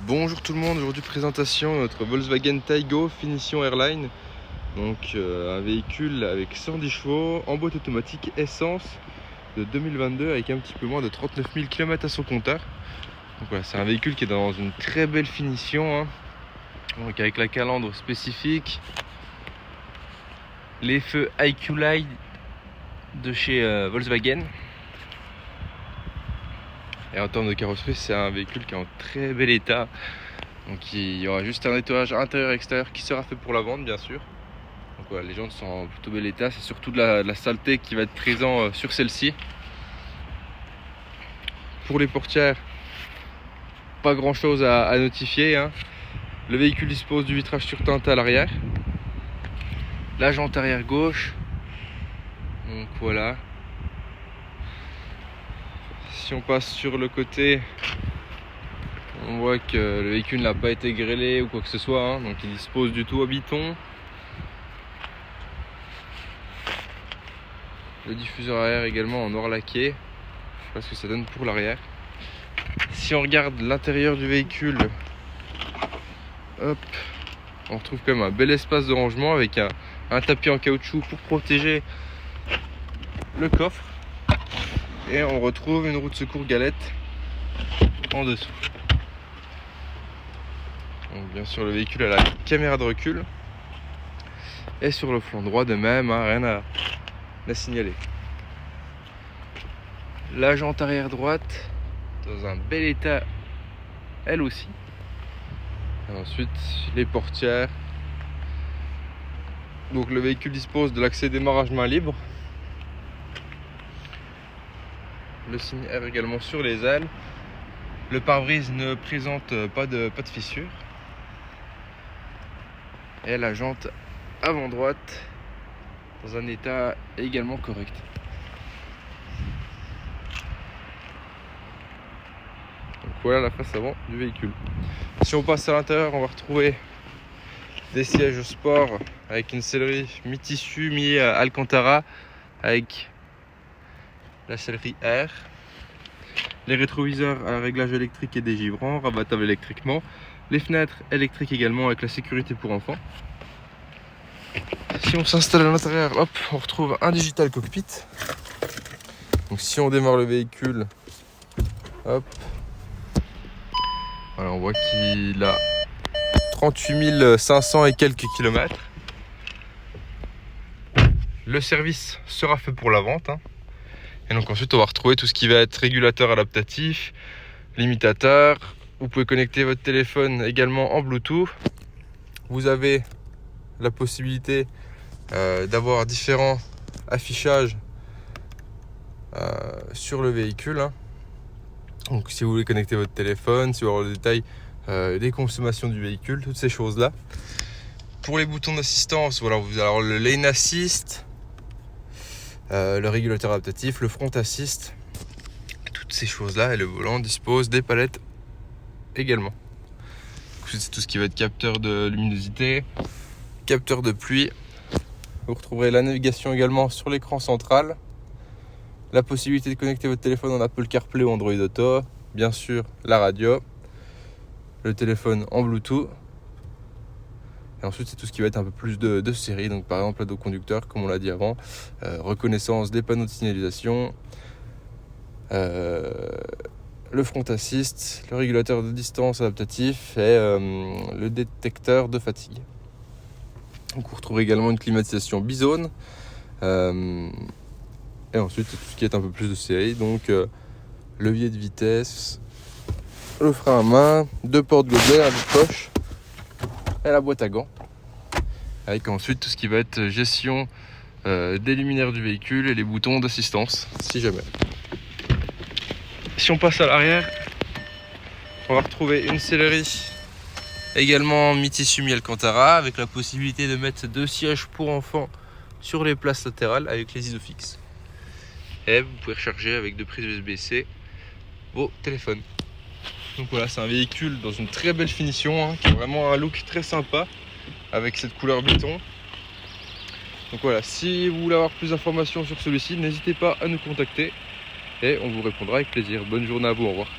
Bonjour tout le monde, aujourd'hui présentation de notre Volkswagen Taygo Finition Airline. Donc un véhicule avec 110 chevaux en boîte automatique essence de 2022 avec un petit peu moins de 39 000 km à son compteur. Donc voilà, c'est un véhicule qui est dans une très belle finition, hein. Donc avec la calandre spécifique, les feux IQ Light de chez Volkswagen. Et en termes de carrosserie, c'est un véhicule qui est en très bel état. Donc il y aura juste un nettoyage intérieur-extérieur qui sera fait pour la vente, bien sûr. Donc voilà, les jantes sont en plutôt bel état. C'est surtout de la saleté qui va être présent sur celle-ci. Pour les portières, pas grand chose à notifier, hein. Le véhicule dispose du vitrage surteinté à l'arrière, la jante arrière gauche. Donc voilà. Si on passe sur le côté, on voit que le véhicule n'a pas été grêlé ou quoi que ce soit, hein. Donc il dispose du tout à biton. Le diffuseur arrière également en noir laqué. Je sais pas ce que ça donne pour l'arrière. Si on regarde l'intérieur du véhicule, hop, on retrouve quand même un bel espace de rangement avec un tapis en caoutchouc pour protéger le coffre. Et on retrouve une roue de secours galette en dessous. Donc bien sûr le véhicule a la caméra de recul. Et sur le flanc droit de même, hein, rien à signaler. La jante arrière droite dans un bel état elle aussi. Et ensuite les portières. Donc le véhicule dispose de l'accès démarrage main libre. Le signe R également sur les ailes. Le pare-brise ne présente pas de fissure. Et la jante avant droite dans un état également correct. Donc voilà la face avant du véhicule. Si on passe à l'intérieur, on va retrouver des sièges sport avec une sellerie mi-tissu, mi-alcantara avec la sellerie R. Les rétroviseurs à réglage électrique et dégivrant, rabattables électriquement. Les fenêtres électriques également avec la sécurité pour enfants. Si on s'installe à l'intérieur, hop, on retrouve un digital cockpit. Donc si on démarre le véhicule, hop, voilà, on voit qu'il a 38 500 et quelques kilomètres. Le service sera fait pour la vente, hein. Et donc ensuite on va retrouver tout ce qui va être régulateur adaptatif, limitateur. Vous pouvez connecter votre téléphone également en Bluetooth. Vous avez la possibilité d'avoir différents affichages sur le véhicule, hein. Donc si vous voulez connecter votre téléphone, si vous voulez avoir le détail des consommations du véhicule, toutes ces choses là. Pour les boutons d'assistance, voilà, vous allez avoir le lane assist, le régulateur adaptatif, le front assist, toutes ces choses là. Et le volant dispose des palettes également. C'est tout ce qui va être capteur de luminosité, capteur de pluie. Vous retrouverez la navigation également sur l'écran central, la possibilité de connecter votre téléphone en Apple CarPlay ou Android Auto, bien sûr la radio, le téléphone en Bluetooth. Et ensuite c'est tout ce qui va être un peu plus de série, donc par exemple l'aide au conducteur comme on l'a dit avant, reconnaissance des panneaux de signalisation, le front assist, le régulateur de distance adaptatif et le détecteur de fatigue. Donc vous retrouverez également une climatisation bizone. Et ensuite tout ce qui est un peu plus de série, donc levier de vitesse, le frein à main, 2 portes gobelets, un poche et la boîte à gants. Avec ensuite tout ce qui va être gestion des luminaires du véhicule et les boutons d'assistance si jamais. Si on passe à l'arrière, on va retrouver une sellerie également mi-tissu mi-alcantara avec la possibilité de mettre 2 sièges pour enfants sur les places latérales avec les Isofix. Et vous pouvez recharger avec 2 prises USB-C vos téléphones. Donc voilà, c'est un véhicule dans une très belle finition, hein, qui a vraiment un look très sympa avec cette couleur béton. Donc voilà, si vous voulez avoir plus d'informations sur celui-ci, n'hésitez pas à nous contacter et on vous répondra avec plaisir. Bonne journée à vous, au revoir.